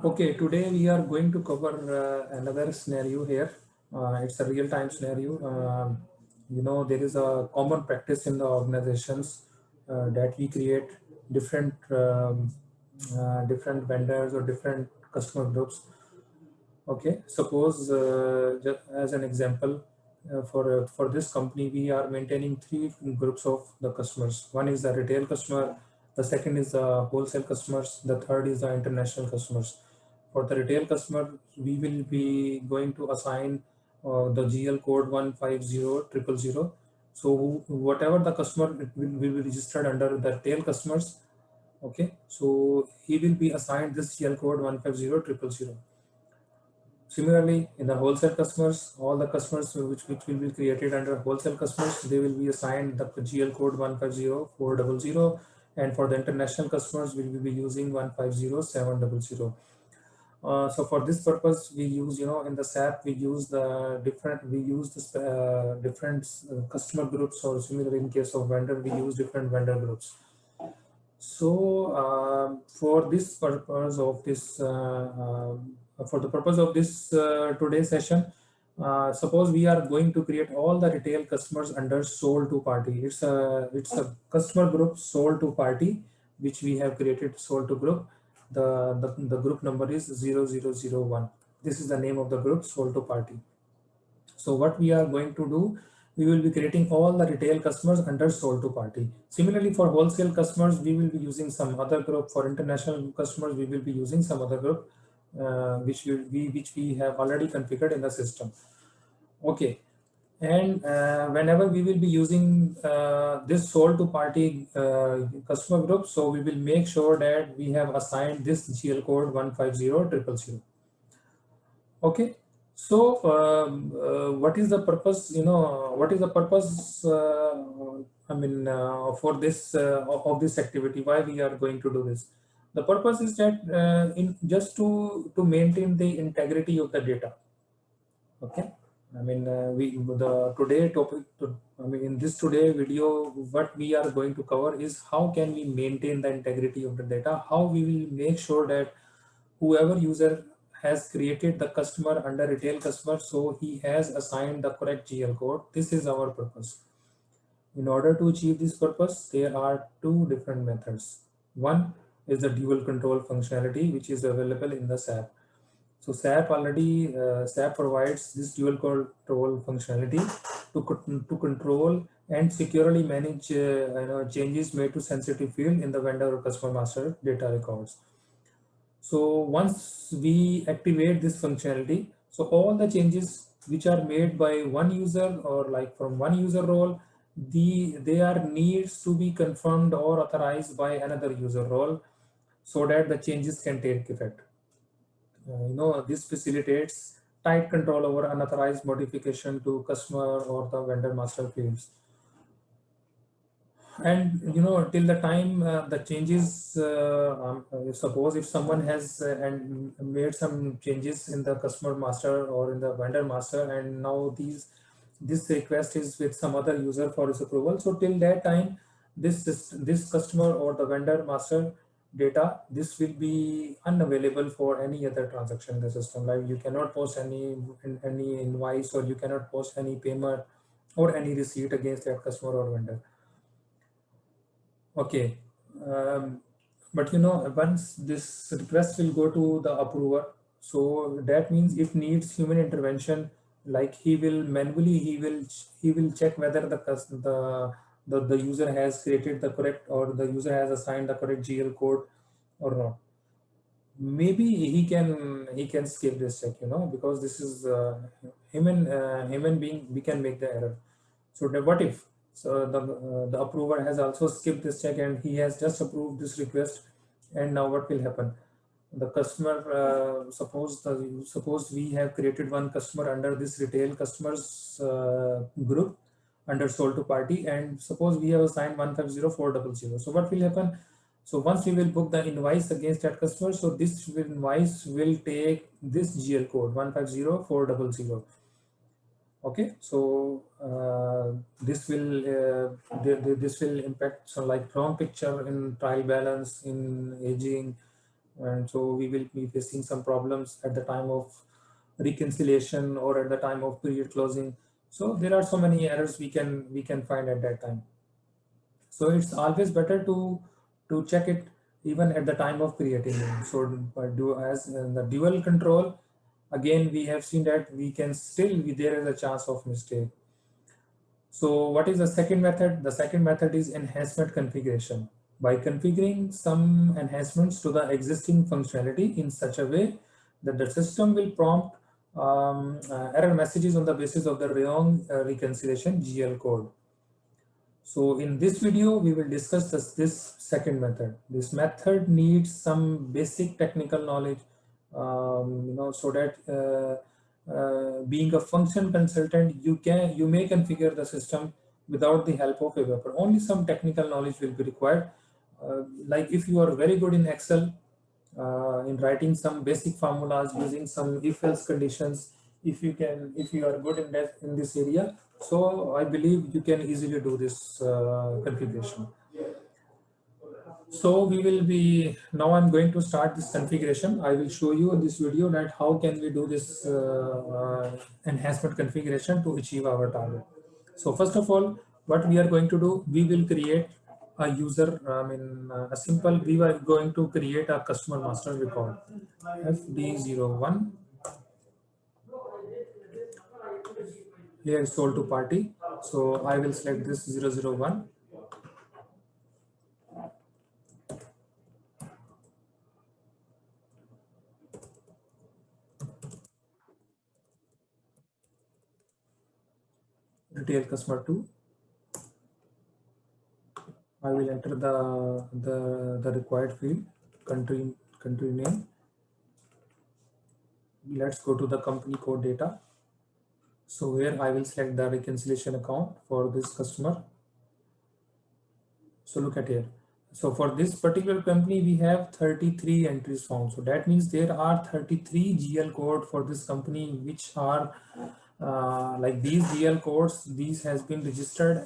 Okay, today we are going to cover another scenario here. It's a real-time scenario. There is a common practice in the organizations that we create different different vendors or different customer groups. Okay, suppose just as an example, for this company, we are maintaining three groups of the customers. One is the retail customer, the second is the wholesale customers, the third is the international customers. For the retail customer, we will be going to assign the GL code 150000. So whatever the customer will be registered under the retail customers. Okay, so he will be assigned this GL code 150000. Similarly, in the wholesale customers, all the customers which will be created under wholesale customers, they will be assigned the GL code 150400. And for the international customers, we will be using 150700. So for this purpose, we use, in the SAP, we use different customer groups, or similar in case of vendor, we use different vendor groups. So for this purpose of this, for the purpose of this today's session, suppose we are going to create all the retail customers under sold to party. It's a customer group sold to party, which we have created sold to group. The group number is 0001. This is the name of the group sold to party. So what we are going to do, we will be creating all the retail customers under sold to party. Similarly, for wholesale customers, we will be using some other group. For international customers, we will be using some other group, which we have already configured in the system. Okay, and whenever we will be using this sold to party customer group, so we will make sure that we have assigned this GL code 150000. Okay, so what is the purpose? What is the purpose? For this of this activity, why we are going to do this? The purpose is that in just to maintain the integrity of the data. Okay, the today topic. In this today video, what we are going to cover is how can we maintain the integrity of the data? How we will make sure that whoever user has created the customer under retail customer, so he has assigned the correct GL code. This is our purpose. In order to achieve this purpose, there are two different methods. One is the dual control functionality, which is available in the SAP. So SAP provides this dual control functionality to control and securely manage changes made to sensitive field in the vendor or customer master data records. So once we activate this functionality, so all the changes which are made by one user or like from one user role, they are needs to be confirmed or authorized by another user role, so that the changes can take effect. This facilitates tight control over unauthorized modification to customer or the vendor master fields. And till the time the changes, suppose if someone has and made some changes in the customer master or in the vendor master, and now this request is with some other user for his approval, so till that time this customer or the vendor master data, this will be unavailable for any other transaction in the system. Like you cannot post any invoice, or you cannot post any payment or any receipt against that customer or vendor. Okay, but once this request will go to the approver, so that means it needs human intervention. Like he will manually, he will check whether the user has created the correct, or the user has assigned the correct GL code or not. Maybe he can skip this check, because this is human being, we can make the error. So what if the approver has also skipped this check and he has just approved this request, and now what will happen? The customer, suppose we have created one customer under this retail customers group under sold to party, and suppose we have assigned 150400. So what will happen? So once we will book the invoice against that customer, so this invoice will take this GL code 150400. Okay, so this will impact, so like wrong picture in trial balance, in aging, and so we will be facing some problems at the time of reconciliation or at the time of period closing. So there are so many errors we can find at that time. So it's always better to check it even at the time of creating it. So do as in the dual control, again we have seen that we can still there is a chance of mistake. So what is the second method? The second method is enhancement configuration. By configuring some enhancements to the existing functionality in such a way that the system will prompt error messages on the basis of the wrong reconciliation GL code. So in this video, we will discuss this second method. This method needs some basic technical knowledge, so that being a function consultant, you may configure the system without the help of a developer. Only some technical knowledge will be required. Like if you are very good in Excel, in writing some basic formulas using some if-else conditions, if you are good in that in this area, so I believe you can easily do this configuration. So we will be now I'm going to start this configuration. I will show you in this video that how can we do this enhancement configuration to achieve our target. So first of all, what we are going to do, we will create a user, a simple, we are going to create a customer master record, FD01, here is sold to party. So I will select this 001. Retail customer 2. I will enter the required field, country name. Let's go to the company code data. So here I will select the reconciliation account for this customer. So look at here. So for this particular company, we have 33 entries found. So that means there are 33 GL code for this company, which are like these GL codes. These has been registered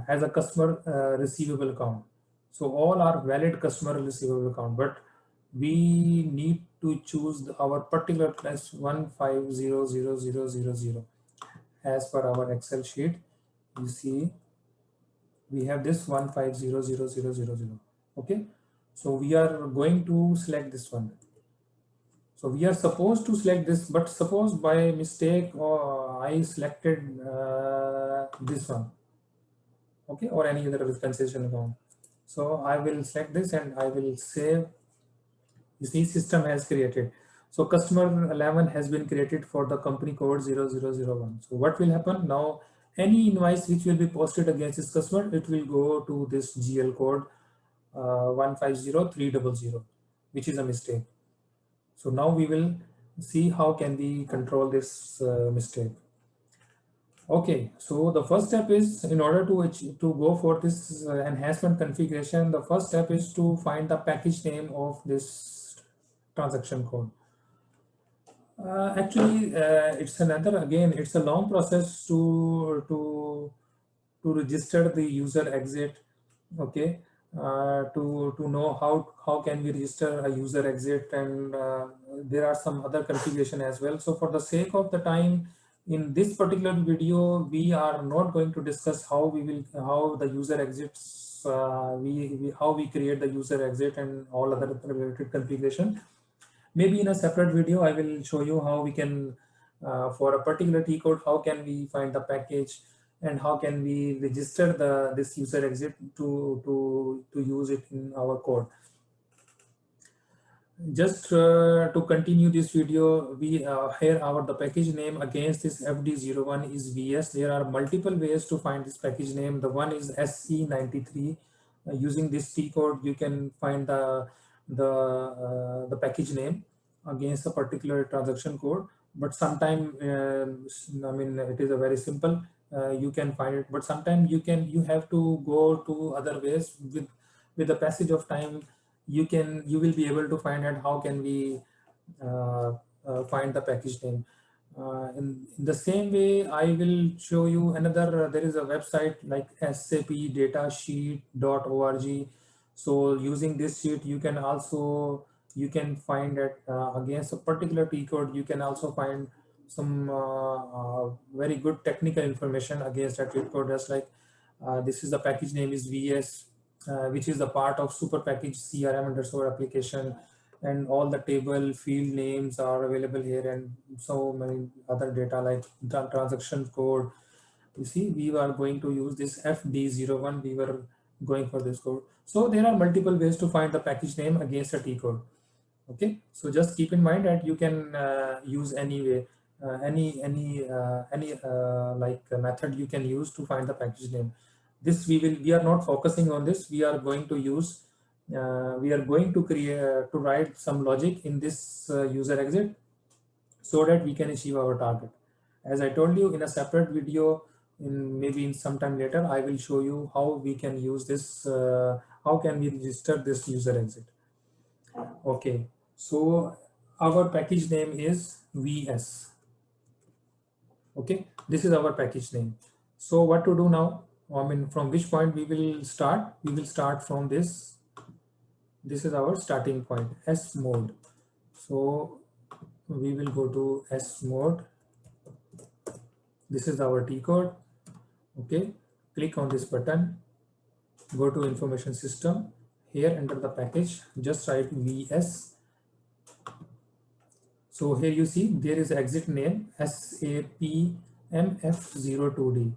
as a customer receivable account. So all are valid customer receivable account, but we need to choose our particular class 1500000 as per our Excel sheet. You see, we have this 1500000. Okay, so we are going to select this one. So we are supposed to select this, but suppose by mistake I selected this one, okay, or any other reconciliation account. So I will select this and I will save. You see, system has created. So customer 11 has been created for the company code 0001. So what will happen now? Any invoice which will be posted against this customer, it will go to this GL code 150300, which is a mistake. So now we will see how can we control this mistake. Okay, so the first step is, in order to go for this enhancement configuration, the first step is to find the package name of this transaction code. Actually, it's it's a long process to register the user exit. Okay, to know how can we register a user exit, and there are some other configuration as well. So for the sake of the time, in this particular video, we are not going to discuss how the user exits, how we create the user exit and all other related configuration. Maybe in a separate video, I will show you how we can, for a particular T code, how can we find the package and how can we register this user exit to use it in our code. Just to continue this video, we here the package name against this FD01 is VS. There are multiple ways to find this package name. The one is SC93. Using this T code, you can find the package name against a particular transaction code. But sometimes, it is a very simple. You can find it, but sometimes you have to go to other ways. With the passage of time, you will be able to find out how can we find the package name. In the same way, I will show you another. There is a website like sapdatasheet.org. So using this sheet, you can also, you can find that against a particular T code, you can also find some very good technical information against that T code. Just like this is the package name is VS, which is the part of super package CRM underscore application, and all the table field names are available here, and so many other data like transaction code. You see, we are going to use this FD01. We were going for this code. So there are multiple ways to find the package name against a T code. Okay, so just keep in mind that you can use any way, any like method you can use to find the package name. This we are not focusing on this. We are going to use, we are going to create, to write some logic in this user exit so that we can achieve our target. As I told you in a separate video, in maybe in some time later, I will show you how we can use this, how can we register this user exit. Okay, so our package name is VS. Okay, this is our package name. So what to do now? I mean, from which point we will start? We will start from this. This is our starting point, S mode. So we will go to S mode. This is our T code. Okay, click on this button, go to information system. Here under the package, just write VS. So here you see there is exit name SAPMF02D.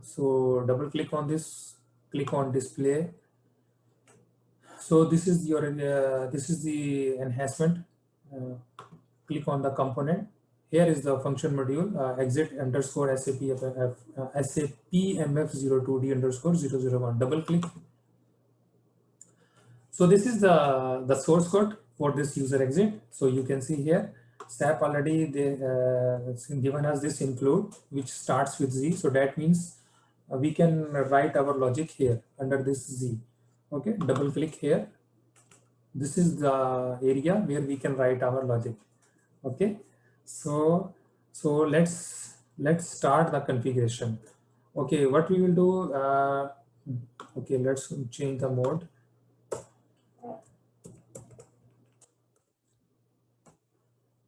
So double click on this, click on display. So this is your this is the enhancement. Click on the component. Here is the function module exit underscore SAPMF02D underscore 001. Double click. So this is the source code for this user exit. So you can see here, SAP already they given us this include, which starts with Z. So that means we can write our logic here under this Z. Okay, double click here. This is the area where we can write our logic. Okay, so let's start the configuration. Okay, what we will do? Okay, let's change the mode.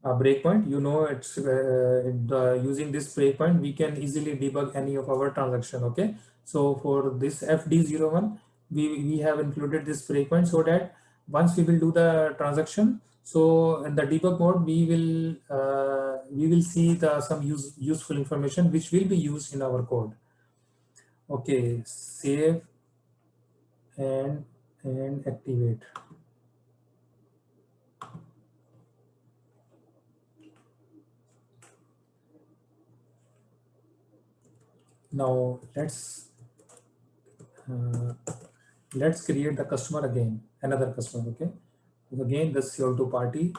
A breakpoint, you know, it's using this breakpoint we can easily debug any of our transaction. Okay, so for this FD01 we have included this breakpoint so that once we will do the transaction, so in the debug mode we will see the some useful information which will be used in our code. Okay, save and activate. Now let's create the customer again, another customer. Okay, so again the CO2 party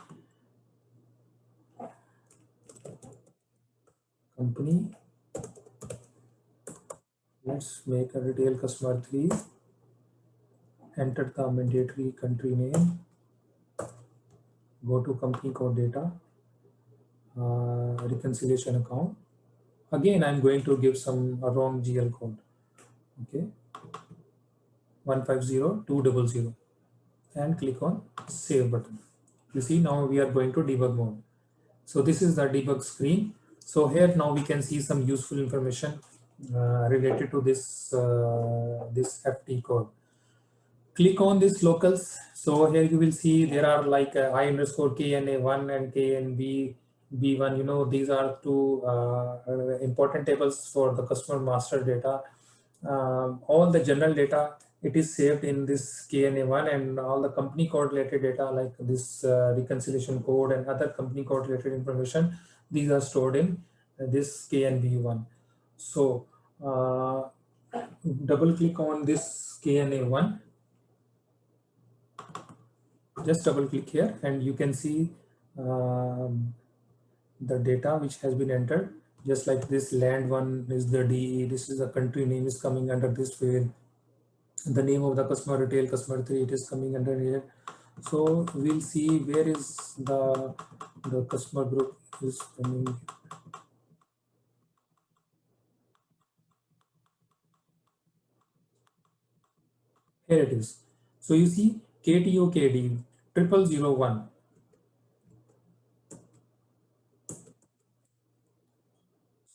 company. Let's make a retail customer 3. Enter the mandatory country name. Go to company code data, reconciliation account. Again, I'm going to give some wrong GL code. Okay, 150200, and click on save button. You see now we are going to debug mode. So this is the debug screen. So here now we can see some useful information related to this this FT code. Click on this locals. So here you will see there are like I underscore KNA1 and KNB B1. You know, these are two important tables for the customer master data. All the general data, it is saved in this KNA1, and all the company code related data like this reconciliation code and other company code related information, these are stored in this KNB1. So double click on this KNA1. Just double click here and you can see the data which has been entered. Just like this land one is the DE, this is the country name is coming under this field, the name of the customer retail customer 3, it is coming under here. So we'll see where is the customer group is coming. Here it is. So you see KTOKD 0001.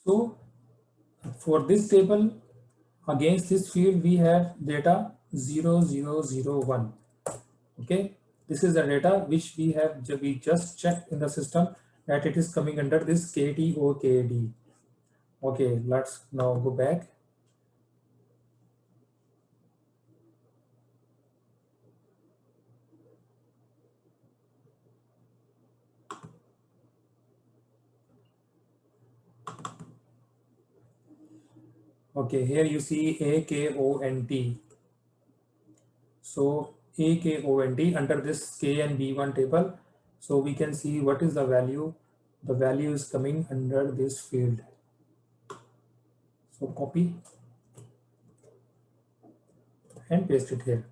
So for this table, against this field, we have data 0001. Okay, this is the data which we just checked in the system that it is coming under this KTOKD. Okay, let's now go back. Okay, here you see AKONT. So AKONT under this KNB1 table. So we can see what is the value. The value is coming under this field. So copy and paste it here.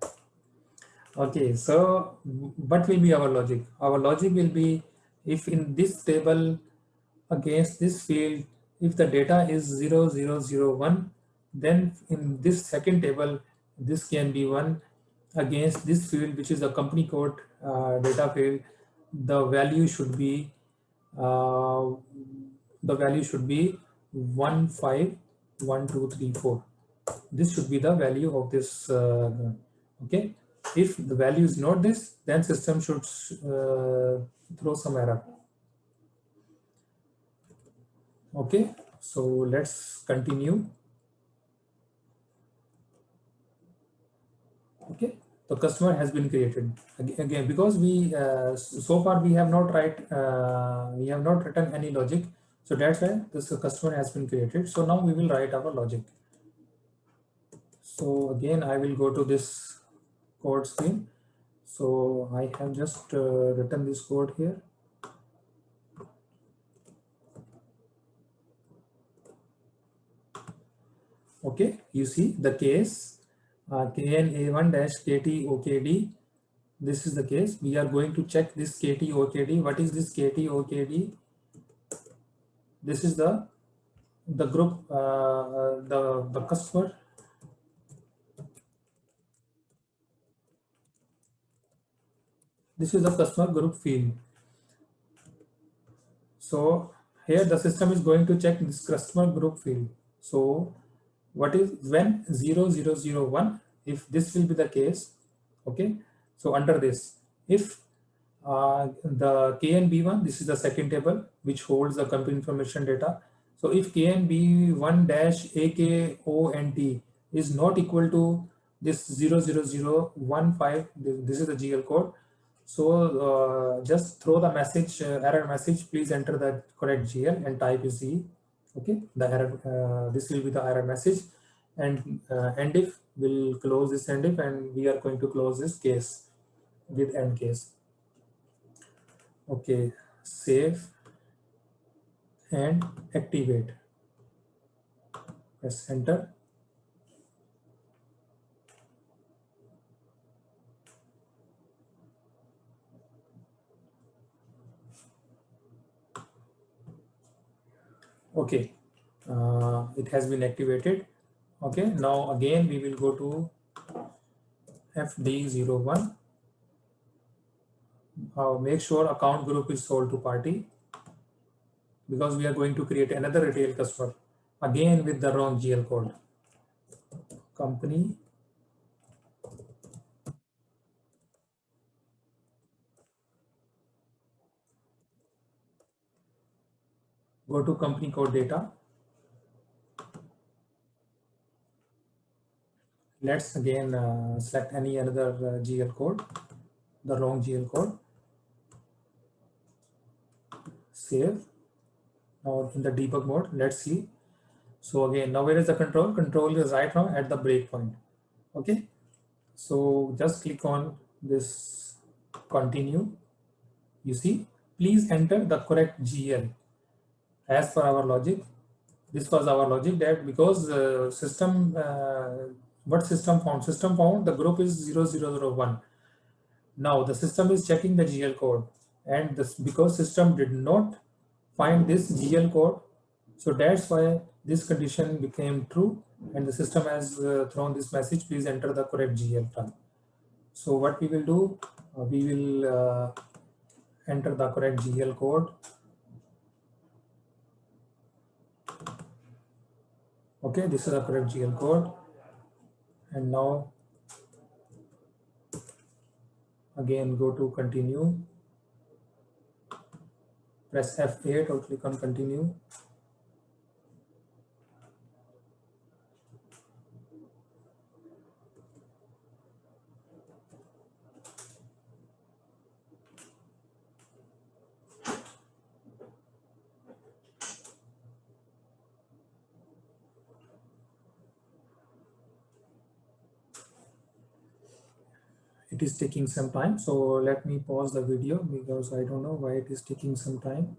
Okay, so what will be our logic? Our logic will be, if in this table against this field, if the data is 0001, then in this second table, this can be 1 against this field, which is a company code data field. The value should be 151234. This should be the value of this. Okay, if the value is not this, then system should throw some error. Okay, so let's continue. Okay, the customer has been created again, because we so far we have not written any logic, so that's why this customer has been created. So now we will write our logic. So again, I will go to this code screen. So I have just written this code here. Okay, you see the case KNA1-KTOKD. This is the case. We are going to check this KTOKD. What is this KTOKD? This is the group, the customer. This is the customer group field. So here the system is going to check this customer group field. So what is when 0001, if this will be the case, okay, so under this, if the KNB1, this is the second table which holds the company information data. So if KNB1-AKONT is not equal to this 00015, this is the GL code. So just throw the message, error message, please enter the correct GL and type is E. Okay, the error, this will be the error message, and end if will close this end if, and we are going to close this case with end case. Okay, save and activate. Press enter. Okay, it has been activated. Okay, now again we will go to FD01. Make sure account group is sold to party, because we are going to create another retail customer again with the wrong GL code. Company go to company code data. Let's again select any another GL code, the wrong GL code. Save. Now in the debug mode, let's see. So again, now where is the control? Control is right now at the breakpoint. Okay, so just click on this continue. You see, please enter the correct GL. As per our logic, this was our logic, that because what system found? System found the group is 0001. Now the system is checking the GL code, and this, because system did not find this GL code, so that's why this condition became true, and the system has thrown this message, please enter the correct GL term. So what we will do, we will enter the correct GL code. Okay, this is the correct GL code. And now again go to continue, press F8 or click on continue. It is taking some time, so let me pause the video because I don't know why it is taking some time.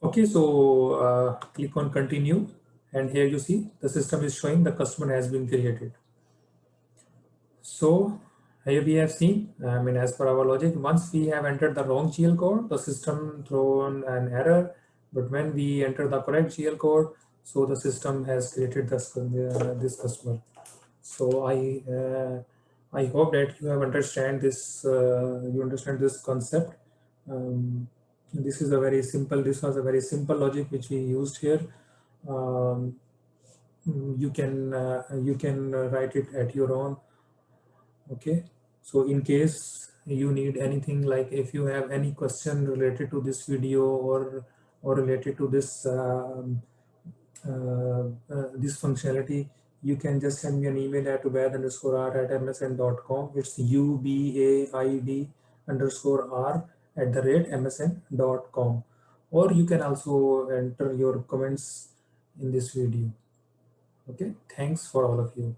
Okay, so click on continue, and here you see the system is showing the customer has been created. So here we have seen, I mean, as per our logic, once we have entered the wrong GL code, the system thrown an error. But when we enter the correct GL code, so the system has created this customer. So I hope that you have understand this. You understand this concept. This is a very simple. This was a very simple logic which we used here. Um, you can write it at your own. Okay, so in case you need anything, like if you have any question related to this video or related to this functionality, you can just send me an email at ubaid_r@msn.com. It's ubaid_r@msn.com, or you can also enter your comments in this video. Okay, thanks for all of you.